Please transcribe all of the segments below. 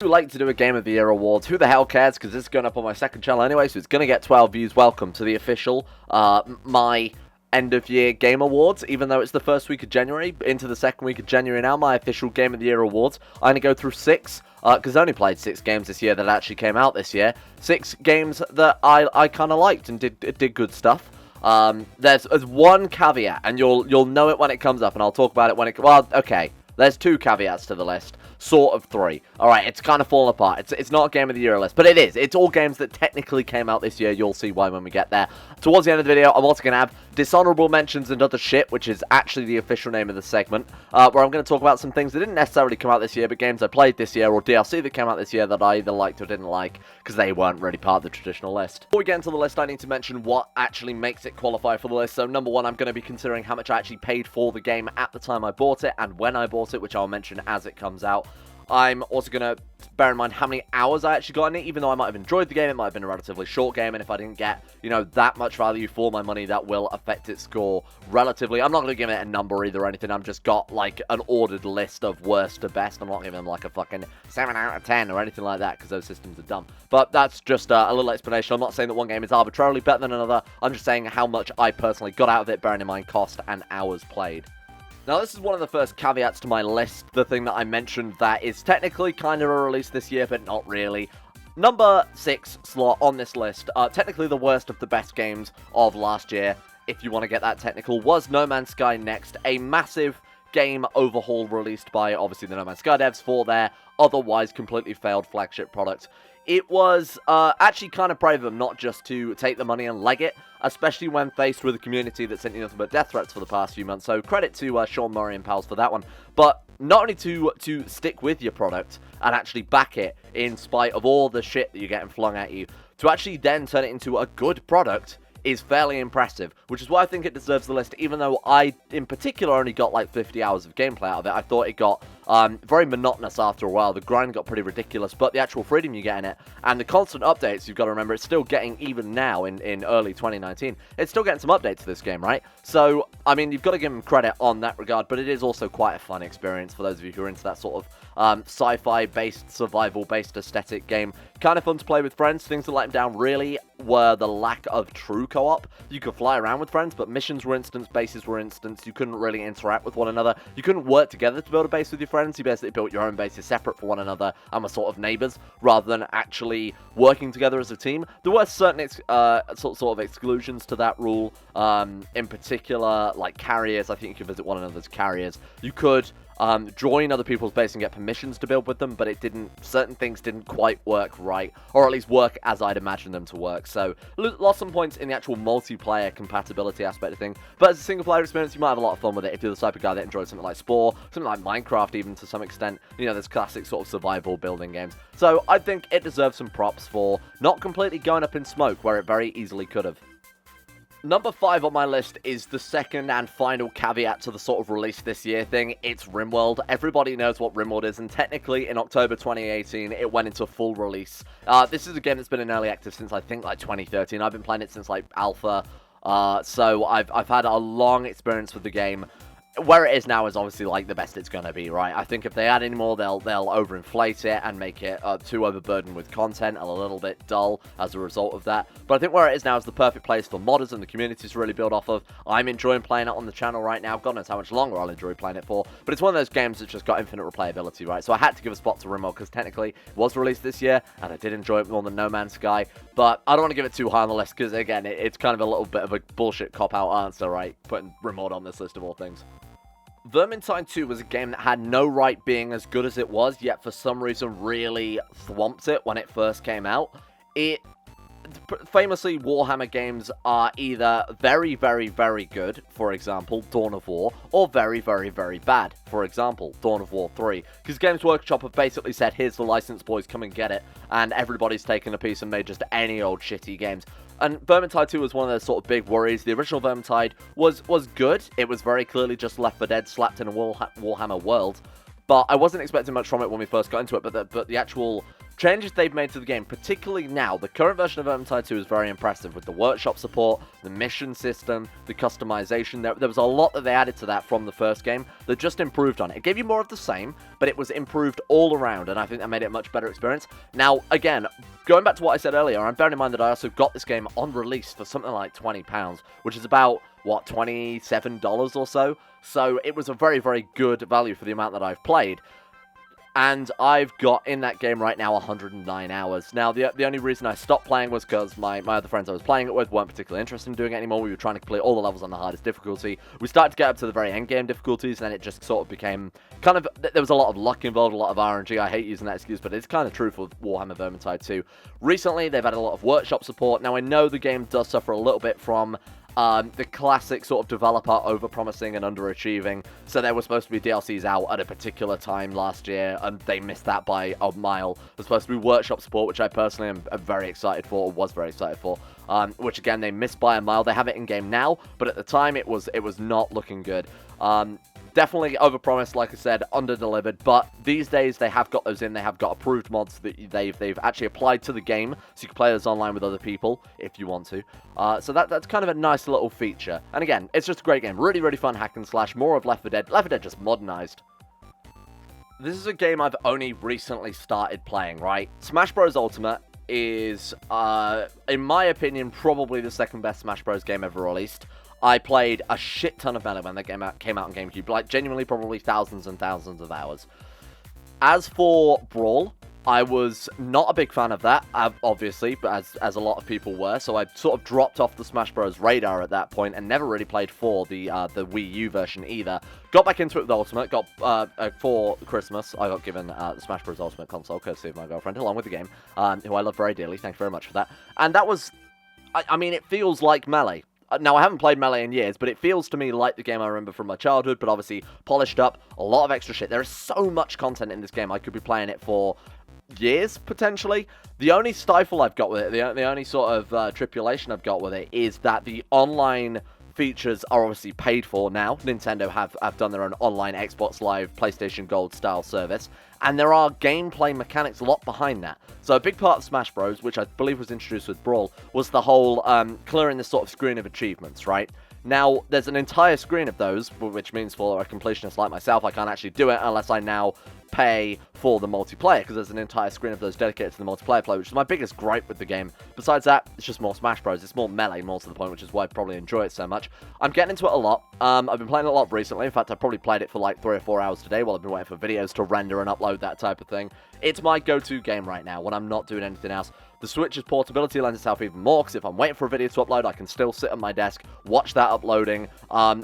too late to do a Game of the Year awards. Who the hell cares? Because this is going up on my second channel anyway, so it's going to get 12 views. Welcome to the official, my end of year game awards, even though it's the first week of January, into the second week of January now, my official Game of the Year awards. I'm going to go through 6, because I only played 6 games this year that actually came out this year. 6 games that I kind of liked and did good stuff. There's one caveat, and you'll know it when it comes up, and I'll talk about it when it... Well, okay. There's 2 caveats to the list. Sort of 3. Alright, it's kind of fallen apart. It's not a Game of the Year list, but it is. It's all games that technically came out this year. You'll see why when we get there. Towards the end of the video, I'm also going to have dishonorable mentions and other shit, which is actually the official name of the segment, where I'm going to talk about some things that didn't necessarily come out this year, but games I played this year, or DLC that came out this year that I either liked or didn't like, because they weren't really part of the traditional list. Before we get into the list, I need to mention what actually makes it qualify for the list. So, number 1, I'm going to be considering how much I actually paid for the game at the time I bought it, and when I bought it, which I'll mention as it comes out. I'm also going to bear in mind how many hours I actually got in it, even though I might have enjoyed the game, it might have been a relatively short game, and if I didn't get, you know, that much value for my money, that will affect its score relatively. I'm not going to give it a number either or anything, I've just got, like, an ordered list of worst to best. I'm not giving them, like, a fucking 7 out of 10 or anything like that, because those systems are dumb. But that's just a little explanation. I'm not saying that one game is arbitrarily better than another, I'm just saying how much I personally got out of it, bearing in mind cost and hours played. Now, this is one of the first caveats to my list, the thing that I mentioned that is technically kind of a release this year, but not really. Number 6 slot on this list, technically the worst of the best games of last year, if you want to get that technical, was No Man's Sky Next, a massive game overhaul released by, obviously, the No Man's Sky devs for their otherwise completely failed flagship product. It was actually kind of brave of them not just to take the money and leg it, especially when faced with a community that sent you nothing but death threats for the past few months. So credit to Sean Murray and pals for that one. But not only to stick with your product and actually back it in spite of all the shit that you're getting flung at you, to actually then turn it into a good product is fairly impressive, which is why I think it deserves the list, even though I, in particular, only got like 50 hours of gameplay out of it. I thought it got very monotonous after a while. The grind got pretty ridiculous, but the actual freedom you get in it, and the constant updates, you've got to remember, it's still getting, even now in early 2019, it's still getting some updates to this game, right? So, I mean, you've got to give them credit on that regard, but it is also quite a fun experience for those of you who are into that sort of sci-fi-based, survival-based aesthetic game. Kind of fun to play with friends. Things that let them down really were the lack of true co-op. You could fly around with friends, but missions were instance, bases were instance. You couldn't really interact with one another. You couldn't work together to build a base with your friends. You basically built your own bases separate from one another and were sort of neighbors, rather than actually working together as a team. There were certain sort of exclusions to that rule. In particular, like carriers. I think you could visit one another's carriers. You could join other people's base and get permissions to build with them, but certain things didn't quite work right, or at least work as I'd imagine them to work. So, lost some points in the actual multiplayer compatibility aspect of things, but as a single player experience, you might have a lot of fun with it if you're the type of guy that enjoys something like Spore, something like Minecraft even to some extent, you know, there's classic sort of survival building games. So, I think it deserves some props for not completely going up in smoke where it very easily could have. Number 5 on my list is the second and final caveat to the sort of release this year thing. It's Rimworld. Everybody knows what Rimworld is, and technically in October 2018 it went into full release. This is a game that's been in early access since I think like 2013. I've been playing it since like alpha, so I've had a long experience with the game. Where it is now is obviously like the best it's gonna be, right? I think if they add any more, they'll overinflate it and make it too overburdened with content and a little bit dull as a result of that. But I think where it is now is the perfect place for modders and the community to really build off of. I'm enjoying playing it on the channel right now. God knows how much longer I'll enjoy playing it for. But it's one of those games that's just got infinite replayability, right? So I had to give a spot to Rimworld because technically it was released this year and I did enjoy it more than No Man's Sky. But I don't want to give it too high on the list because, again, it's kind of a little bit of a bullshit cop-out answer, right? Putting Rimworld on this list of all things. Vermintide 2 was a game that had no right being as good as it was, yet for some reason really thwomped it when it first came out. Famously, Warhammer games are either very, very, very good, for example, Dawn of War, or very, very, very bad, for example, Dawn of War 3. Because Games Workshop have basically said, here's the license, boys, come and get it, and everybody's taken a piece and made just any old shitty games. And Vermintide 2 was one of those sort of big worries. The original Vermintide was good. It was very clearly just Left 4 Dead slapped in a Warhammer world. But I wasn't expecting much from it when we first got into it. But the actual changes they've made to the game, particularly now. The current version of Vermintide 2 is very impressive with the workshop support, the mission system, the customization. There was a lot that they added to that from the first game that just improved on it. It gave you more of the same, but it was improved all around, and I think that made it a much better experience. Now, again, going back to what I said earlier, I'm bearing in mind that I also got this game on release for something like £20, which is about, what, $27 or so? So it was a very, very good value for the amount that I've played. And I've got in that game right now 109 hours. Now, the only reason I stopped playing was because my other friends I was playing it with weren't particularly interested in doing it anymore. We were trying to complete all the levels on the hardest difficulty. We started to get up to the very end game difficulties, and then it just sort of became kind of... There was a lot of luck involved, a lot of RNG. I hate using that excuse, but it's kind of true for Warhammer Vermintide 2. Recently, they've had a lot of workshop support. Now, I know the game does suffer a little bit from... the classic sort of developer over-promising and underachieving. So there were supposed to be DLCs out at a particular time last year, and they missed that by a mile. There's supposed to be workshop support, which I personally am very excited for, or was very excited for, which again, they missed by a mile. They have it in-game now, but at the time, it was not looking good. Definitely overpromised, like I said, under-delivered, but these days they have got those in. They have got approved mods that they've actually applied to the game, so you can play this online with other people if you want to. So that's kind of a nice little feature. And again, it's just a great game. Really, really fun hack and slash. More of Left 4 Dead. Left 4 Dead just modernized. This is a game I've only recently started playing, right? Smash Bros. Ultimate is, in my opinion, probably the second best Smash Bros. Game ever released. I played a shit ton of Melee when that game came out on GameCube. Like, genuinely, probably thousands and thousands of hours. As for Brawl, I was not a big fan of that, obviously, but as a lot of people were. So I sort of dropped off the Smash Bros. Radar at that point and never really played for the Wii U version either. Got back into it with Ultimate. Got for Christmas, I got given the Smash Bros. Ultimate console, courtesy of my girlfriend, along with the game, who I love very dearly. Thank you very much for that. And that was, I mean, it feels like Melee. Now, I haven't played Melee in years, but it feels to me like the game I remember from my childhood, but obviously polished up, a lot of extra shit. There is so much content in this game, I could be playing it for years, potentially. The only stifle I've got with it, the only sort of tribulation I've got with it, is that the online features are obviously paid for now. Nintendo have done their own online Xbox Live, PlayStation Gold style service, and there are gameplay mechanics a lot behind that. So a big part of Smash Bros, which I believe was introduced with Brawl, was the whole clearing this sort of screen of achievements, right? Now, there's an entire screen of those, which means for a completionist like myself, I can't actually do it unless I now pay for the multiplayer, because there's an entire screen of those dedicated to the multiplayer play, which is my biggest gripe with the game. Besides that, it's just more Smash Bros. It's more Melee, more to the point, which is why I probably enjoy it so much. I'm getting into it a lot. I've been playing it a lot recently. In fact, I probably played it for like 3 or 4 hours today while I've been waiting for videos to render and upload, that type of thing. It's my go-to game right now when I'm not doing anything else. The Switch's portability lends itself even more, because if I'm waiting for a video to upload, I can still sit at my desk, watch that uploading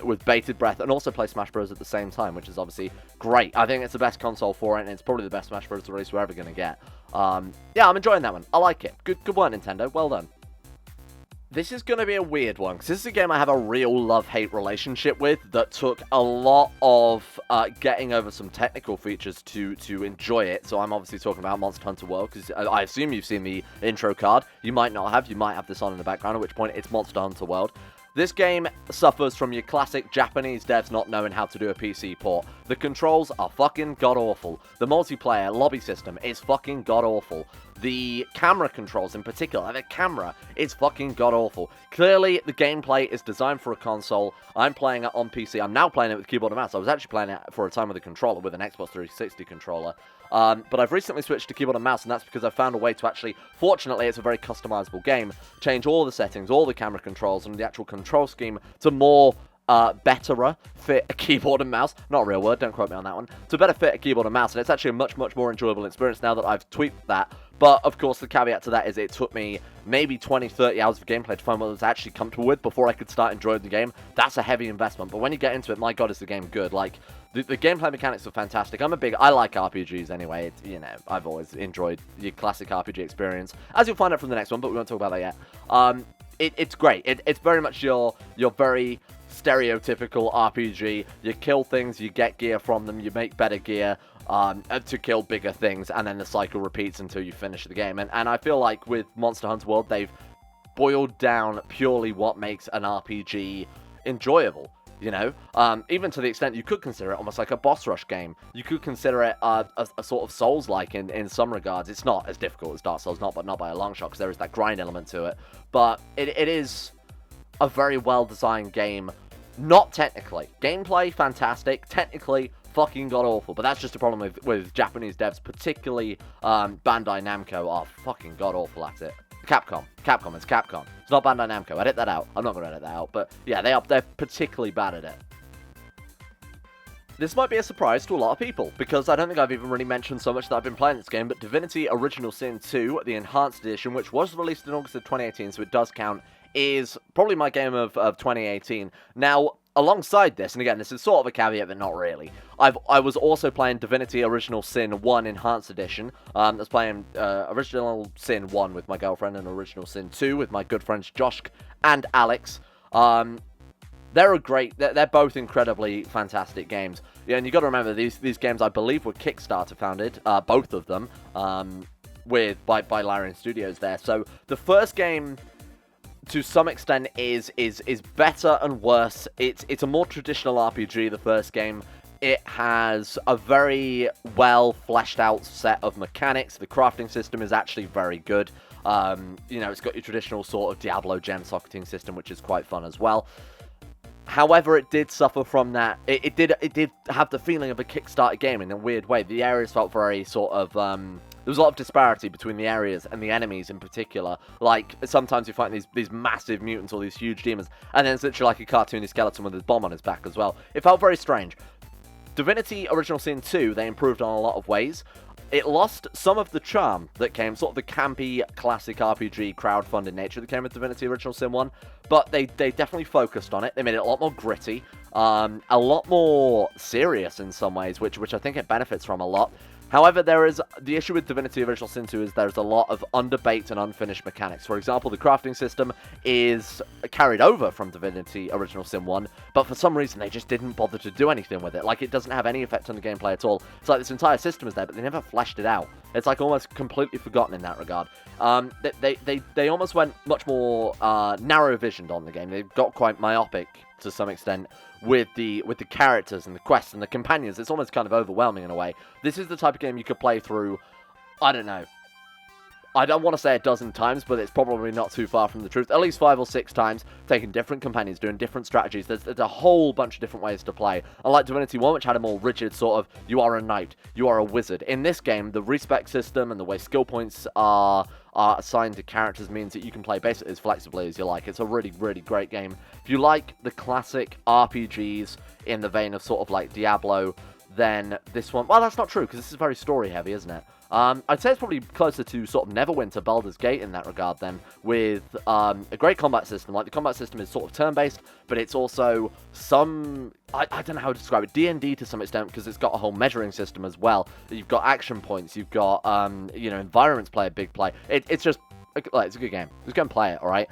with bated breath, and also play Smash Bros. At the same time, which is obviously great. I think it's the best console for it, and it's probably the best Smash Bros. Release we're ever going to get. Yeah, I'm enjoying that one. I like it. Good work, Nintendo. Well done. This is going to be a weird one, because this is a game I have a real love-hate relationship with that took a lot of getting over some technical features to enjoy it. So I'm obviously talking about Monster Hunter World, because I assume you've seen the intro card. You might not have. You might have this on in the background, at which point it's Monster Hunter World. This game suffers from your classic Japanese devs not knowing how to do a PC port. The controls are fucking god-awful. The multiplayer lobby system is fucking god-awful. The camera controls in particular, the camera is fucking god-awful. Clearly, the gameplay is designed for a console. I'm playing it on PC. I'm now playing it with keyboard and mouse. I was actually playing it for a time with a controller, with an Xbox 360 controller. But I've recently switched to keyboard and mouse, and that's because I've found a way to actually, fortunately, it's a very customizable game, change all the settings, all the camera controls, and the actual control scheme to more betterer fit a keyboard and mouse. Not a real word, don't quote me on that one. To better fit a keyboard and mouse, and it's actually a much more enjoyable experience now that I've tweaked that. But, of course, the caveat to that is it took me maybe 20-30 hours of gameplay to find what I was actually comfortable with before I could start enjoying the game. That's a heavy investment, but when you get into it, my god, is the game good. Like, the gameplay mechanics are fantastic. I like RPGs anyway. It's, you know, I've always enjoyed your classic RPG experience, as you'll find out from the next one, but we won't talk about that yet. It's great. It's very much your very stereotypical RPG. You kill things, you get gear from them, you make better gear to kill bigger things, and then the cycle repeats until you finish the game. And I feel like with Monster Hunter World, they've boiled down purely what makes an RPG enjoyable. you know? Even to the extent you could consider it almost like a boss rush game. You could consider it a sort of Souls-like in some regards. It's not as difficult as Dark Souls, not by a long shot, because there is that grind element to it. But it is a very well-designed game. Not technically. Gameplay, fantastic. Technically, fucking god-awful. But that's just a problem with Japanese devs, particularly Bandai Namco are fucking god-awful at it. Capcom. It's Capcom. It's not Bandai Namco. Edit that out. I'm not going to edit that out. But yeah, they're particularly bad at it. This might be a surprise to a lot of people, because I don't think I've even really mentioned so much that I've been playing this game, but Divinity Original Sin 2, the Enhanced Edition, which was released in August of 2018, so it does count, is probably my game of 2018. Now, alongside this, and again, this is sort of a caveat, but not really, I was also playing Divinity Original Sin 1 Enhanced Edition. I was playing Original Sin 1 with my girlfriend, and Original Sin 2 with my good friends Josh and Alex. They're both incredibly fantastic games. Yeah, and you got to remember, these games, I believe, were Kickstarter founded, both of them, by Larian Studios there. So the first game, to some extent, is better and worse. It's a more traditional RPG, the first game. It has a very well fleshed out set of mechanics. The crafting system is actually very good. You know, it's got your traditional sort of Diablo gem socketing system, which is quite fun as well. However, it did suffer from that. It did have the feeling of a Kickstarter game in a weird way. The areas felt very sort of there was a lot of disparity between the areas and the enemies in particular. Like, sometimes you find these massive mutants or these huge demons, and then it's literally like a cartoony skeleton with his bomb on his back as well. It felt very strange. Divinity Original Sin 2, they improved on a lot of ways. It lost some of the charm that came, sort of the campy, classic RPG, crowdfunded nature that came with Divinity Original Sin 1, but they definitely focused on it. They made it a lot more gritty, a lot more serious in some ways, which I think it benefits from a lot. However, the issue with Divinity Original Sin 2 is there's a lot of underbaked and unfinished mechanics. For example, the crafting system is carried over from Divinity Original Sin 1, but for some reason they just didn't bother to do anything with it. Like, it doesn't have any effect on the gameplay at all. It's like this entire system is there, but they never fleshed it out. It's like almost completely forgotten in that regard. They almost went much more narrow-visioned on the game. They got quite myopic to some extent with the characters and the quests and the companions. It's almost kind of overwhelming in a way. This is the type of game you could play through, I don't know, I don't want to say a dozen times, but it's probably not too far from the truth. At least 5 or 6 times, taking different companions, doing different strategies. There's a whole bunch of different ways to play. Unlike Divinity 1, which had a more rigid sort of, you are a knight, you are a wizard. In this game, the respec system and the way skill points are assigned to characters means that you can play basically as flexibly as you like. It's a really, really great game. If you like the classic RPGs in the vein of sort of like Diablo, then this one... Well, that's not true, because this is very story-heavy, isn't it? I'd say it's probably closer to sort of Neverwinter, Baldur's Gate in that regard then, with a great combat system. Like, the combat system is sort of turn-based, but it's also some... I don't know how to describe it. D&D to some extent, because it's got a whole measuring system as well. You've got action points, you've got, you know, environments play a big play. It's just... It's a good game. Just go and play it, alright?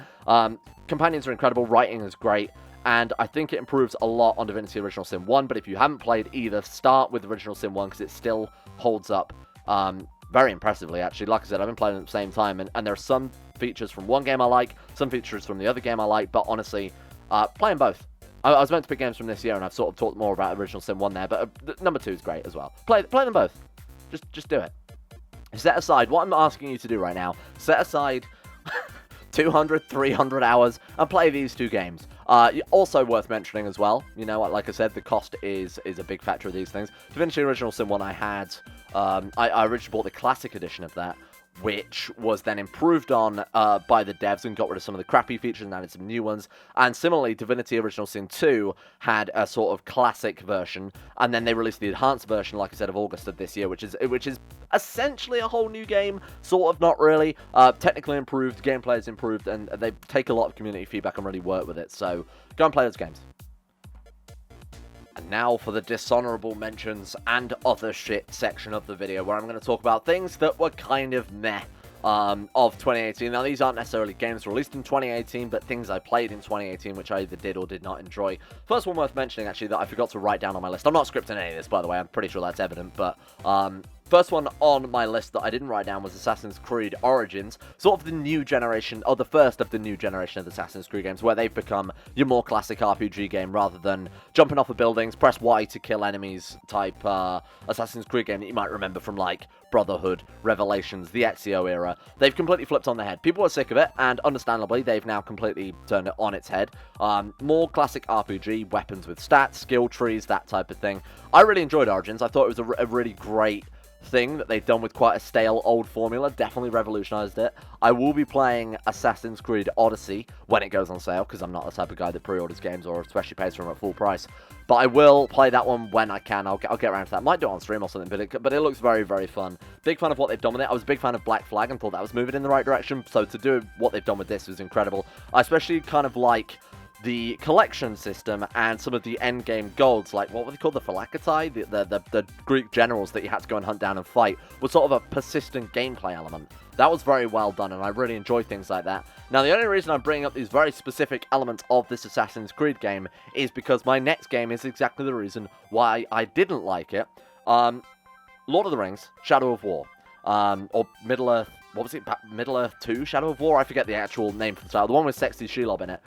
Companions are incredible, writing is great, and I think it improves a lot on Divinity Original Sin 1, but if you haven't played either, start with Original Sin 1, because it still holds up very impressively, actually. Like I said, I've been playing at the same time, and there are some features from one game I like, some features from the other game I like, but honestly, play them both. I was meant to pick games from this year, and I've sort of talked more about Original Sin 1 there, but number 2 is great as well. Play them both. Just do it. Set aside, what I'm asking you to do right now, set aside 200, 300 hours and play these 2 games. Also worth mentioning as well, you know, like I said, the cost is a big factor of these things. Divinity Original Sin 1 I had, I originally bought the classic edition of that, which was then improved on by the devs and got rid of some of the crappy features and added some new ones. And similarly, Divinity Original Sin 2 had a sort of classic version, and then they released the enhanced version, like I said, of August of this year, which is essentially a whole new game, sort of, not really. Technically improved, gameplay is improved, and they take a lot of community feedback and really work with it. So go and play those games. And now for the dishonorable mentions and other shit section of the video, where I'm going to talk about things that were kind of meh of 2018. Now, these aren't necessarily games released in 2018, but things I played in 2018, which I either did or did not enjoy. First one worth mentioning, actually, that I forgot to write down on my list. I'm not scripting any of this, by the way. I'm pretty sure that's evident, but First one on my list that I didn't write down was Assassin's Creed Origins, sort of the new generation, or the first of the new generation of Assassin's Creed games, where they've become your more classic RPG game rather than jumping off of buildings, press Y to kill enemies type Assassin's Creed game that you might remember from like Brotherhood, Revelations, the Ezio era. They've completely flipped on their head. People are sick of it, and understandably, they've now completely turned it on its head. More classic RPG, weapons with stats, skill trees, that type of thing. I really enjoyed Origins. I thought it was a really great thing that they've done with quite a stale old formula. Definitely revolutionized it. I will be playing Assassin's Creed Odyssey when it goes on sale, because I'm not the type of guy that pre-orders games or especially pays for them at full price. But I will play that one when I can. I'll get around to that. Might do it on stream or something, but it looks very, very fun. Big fan of what they've done with it. I was a big fan of Black Flag and thought that was moving in the right direction. So to do what they've done with this was incredible. I especially kind of like the collection system and some of the end game goals, like what were they called, the Phylakitai, the Greek generals that you had to go and hunt down and fight, was sort of a persistent gameplay element. That was very well done, and I really enjoy things like that. Now, the only reason I'm bringing up these very specific elements of this Assassin's Creed game is because my next game is exactly the reason why I didn't like it. Lord of the Rings, Shadow of War, or Middle-earth. What was it? Middle-earth 2? Shadow of War? I forget the actual name for the title. The one with sexy Shelob in it,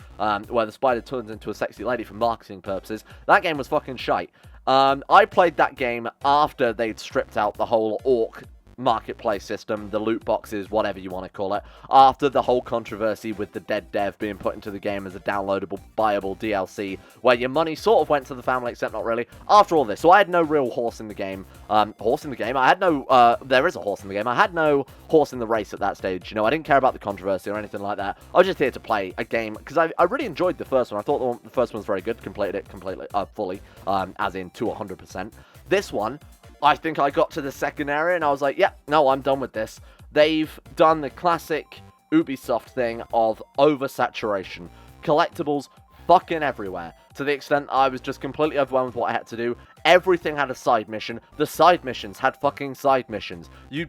where the spider turns into a sexy lady for marketing purposes. That game was fucking shite. I played that game after they'd stripped out the whole orc marketplace system, the loot boxes, whatever you want to call it, after the whole controversy with the dead dev being put into the game as a downloadable, buyable DLC, where your money sort of went to the family, except not really, after all this. So I had no real horse in the game. I had no, there is a horse in the game. I had no horse in the race at that stage. You know, I didn't care about the controversy or anything like that. I was just here to play a game, because I really enjoyed the first one. I thought the first one was very good, completed it completely, fully, as in to 100%. This one, I think I got to the second area and I was like, yeah, no, I'm done with this. They've done the classic Ubisoft thing of oversaturation. Collectibles fucking everywhere. To the extent I was just completely overwhelmed with what I had to do. Everything had a side mission. The side missions had fucking side missions. You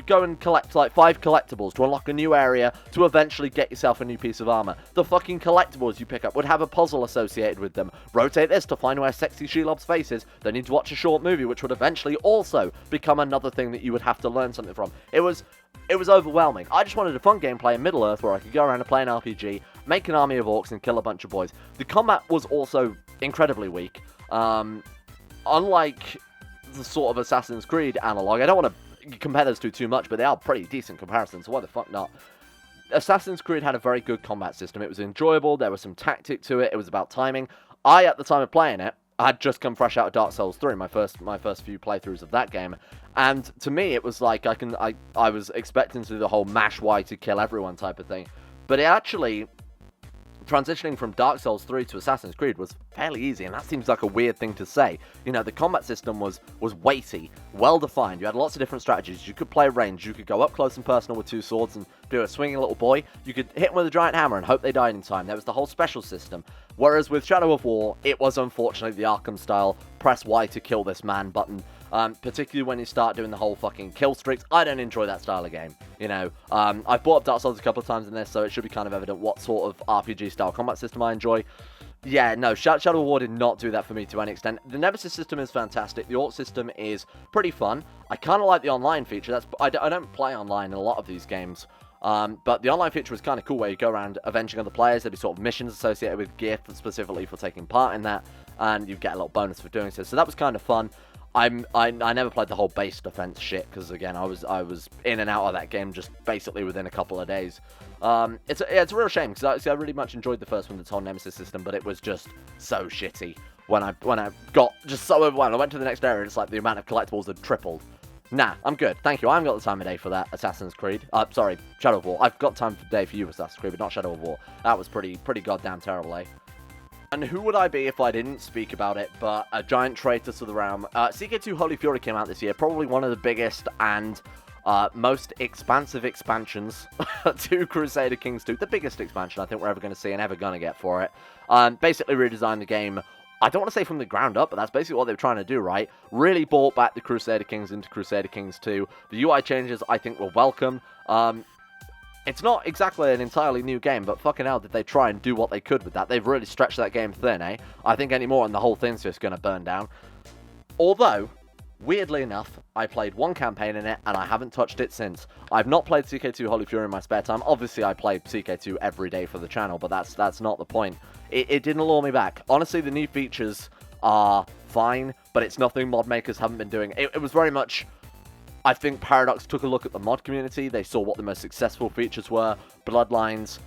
go and collect like 5 collectibles to unlock a new area to eventually get yourself a new piece of armor. The fucking collectibles you pick up would have a puzzle associated with them. Rotate this to find where sexy Shelob's face is. Then you'd watch a short movie, which would eventually also become another thing that you would have to learn something from. It was overwhelming. I just wanted a fun gameplay in Middle-earth where I could go around and play an RPG, make an army of orcs, and kill a bunch of boys. The combat was also incredibly weak. Unlike the sort of Assassin's Creed analog, I don't want to compare those two too much, but they are pretty decent comparisons, so why the fuck not? Assassin's Creed had a very good combat system. It was enjoyable, there was some tactic to it, it was about timing. At the time of playing it, I had just come fresh out of Dark Souls 3, my first few playthroughs of that game, and to me it was like I was expecting to do the whole mash Y to kill everyone type of thing, but it actually, transitioning from Dark Souls 3 to Assassin's Creed was fairly easy, and that seems like a weird thing to say. You know, the combat system was weighty, well-defined. You had lots of different strategies. You could play range. You could go up close and personal with 2 swords and do a swinging little boy. You could hit them with a giant hammer and hope they died in time. There was the whole special system. Whereas with Shadow of War, it was unfortunately the Arkham-style press Y to kill this man button. Particularly when you start doing the whole fucking kill streaks. I don't enjoy that style of game, you know. I've brought up Dark Souls a couple of times in this, so it should be kind of evident what sort of RPG-style combat system I enjoy. Yeah, no, Shadow of War did not do that for me to any extent. The Nemesis system is fantastic. The Orc system is pretty fun. I kind of like the online feature. I don't play online in a lot of these games. But the online feature was kind of cool, where you go around avenging other players. There'd be sort of missions associated with gear specifically for taking part in that, and you get a little bonus for doing so. So that was kind of fun. I never played the whole base defense shit, because again, I was in and out of that game just basically within a couple of days. It's a real shame, because I really much enjoyed the first one, the whole Nemesis system, but it was just so shitty when I got just so overwhelmed. I went to the next area, and it's like the amount of collectibles had tripled. Nah, I'm good. Thank you. I haven't got the time of day for that Assassin's Creed. Sorry, Shadow of War. I've got time of day for you, Assassin's Creed, but not Shadow of War. That was pretty goddamn terrible, eh? And who would I be if I didn't speak about it but a giant traitor to the realm? CK2 Holy Fury came out this year, probably one of the biggest and most expansive expansions to Crusader Kings 2. The biggest expansion I think we're ever going to see and ever going to get for it. Basically redesigned the game, I don't want to say from the ground up, but that's basically what they were trying to do, right? Really brought back the Crusader Kings into Crusader Kings 2. The UI changes, I think, were welcome. It's not exactly an entirely new game, but fucking hell did they try and do what they could with that. They've really stretched that game thin, eh? I think any more and the whole thing's just going to burn down. Although, Weirdly enough, I played one campaign in it, and I haven't touched it since. I've not played CK2 Holy Fury in my spare time. Obviously, I play CK2 every day for the channel, but that's not the point. It didn't lure me back. Honestly, the new features are fine, but it's nothing mod makers haven't been doing. It was very much... I think Paradox took a look at the mod community. They saw what the most successful features were. Bloodlines,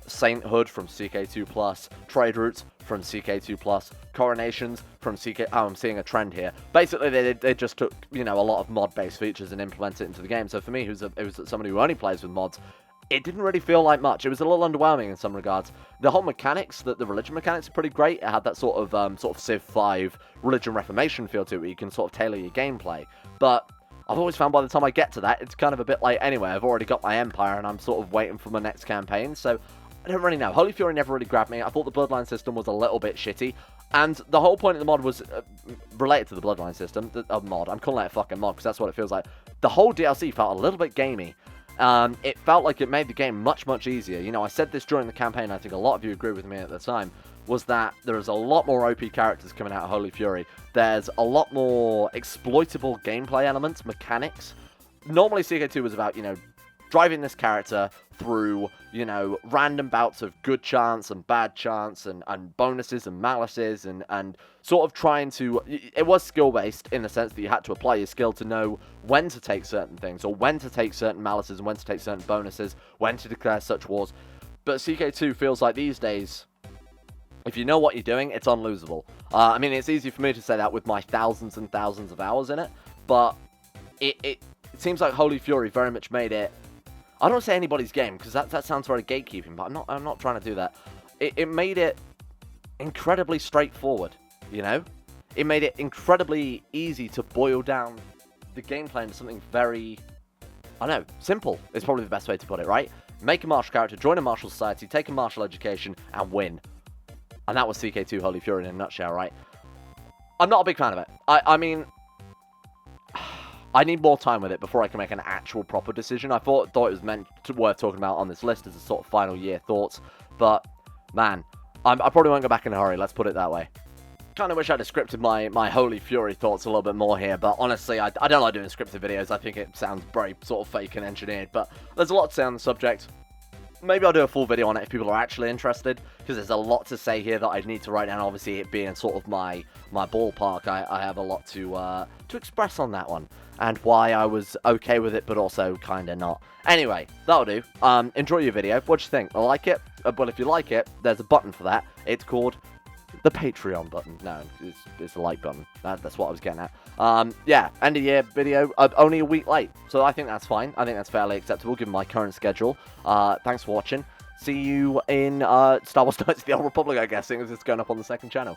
Sainthood from CK2+, Trade Routes from CK2+, Coronations from CK... Oh, I'm seeing a trend here. Basically, they just took, you know, a lot of mod-based features and implemented it into the game. So for me, who's somebody who only plays with mods, it didn't really feel like much. It was a little underwhelming in some regards. The whole mechanics, the religion mechanics are pretty great. It had that sort of Civ 5 religion reformation feel to it, where you can sort of tailor your gameplay. But I've always found by the time I get to that, it's kind of a bit like, anyway, I've already got my Empire, and I'm sort of waiting for my next campaign, so I don't really know. Holy Fury never really grabbed me. I thought the Bloodline system was a little bit shitty, and the whole point of the mod was related to the Bloodline system, mod. I'm calling it a fucking mod, because that's what it feels like. The whole DLC felt a little bit gamey. It felt like it made the game much, much easier. You know, I said this during the campaign, I think a lot of you agree with me at the time, was that there is a lot more OP characters coming out of Holy Fury. There's a lot more exploitable gameplay elements, mechanics. Normally CK2 was about, you know, driving this character through, you know, random bouts of good chance and bad chance and bonuses and malices and sort of trying to... It was skill-based in the sense that you had to apply your skill to know when to take certain things, or when to take certain malices and when to take certain bonuses, when to declare such wars. But CK2 feels like these days, if you know what you're doing, it's unlosable. I mean, it's easy for me to say that with my thousands and thousands of hours in it, but it seems like Holy Fury very much made it... I don't want to say anybody's game, because that sounds very gatekeeping, but I'm not trying to do that. It made it incredibly straightforward, you know? It made it incredibly easy to boil down the gameplay into something very... I don't know, simple is probably the best way to put it, right? Make a martial character, join a martial society, take a martial education, and win. And that was CK2 Holy Fury in a nutshell, right? I'm not a big fan of it. I mean, I need more time with it before I can make an actual proper decision. I thought it was worth talking about on this list as a sort of final year thoughts. But, man, I probably won't go back in a hurry, let's put it that way. Kind of wish I'd have scripted my Holy Fury thoughts a little bit more here, but honestly, I don't like doing scripted videos. I think it sounds very sort of fake and engineered, but there's a lot to say on the subject. Maybe I'll do a full video on it if people are actually interested, because there's a lot to say here that I need to write down. Obviously, it being sort of my ballpark, I have a lot to express on that one, and why I was okay with it, but also kind of not. Anyway, that'll do. Enjoy your video. What do you think? Like it? Well, if you like it, there's a button for that. It's called the Patreon button. No, it's the like button. That's what I was getting at. Yeah, end of year video, only a week late. So I think that's fine. I think that's fairly acceptable given my current schedule. Thanks for watching. See you in Star Wars Knights of the Old Republic, I guess, seeing as it's going up on the second channel.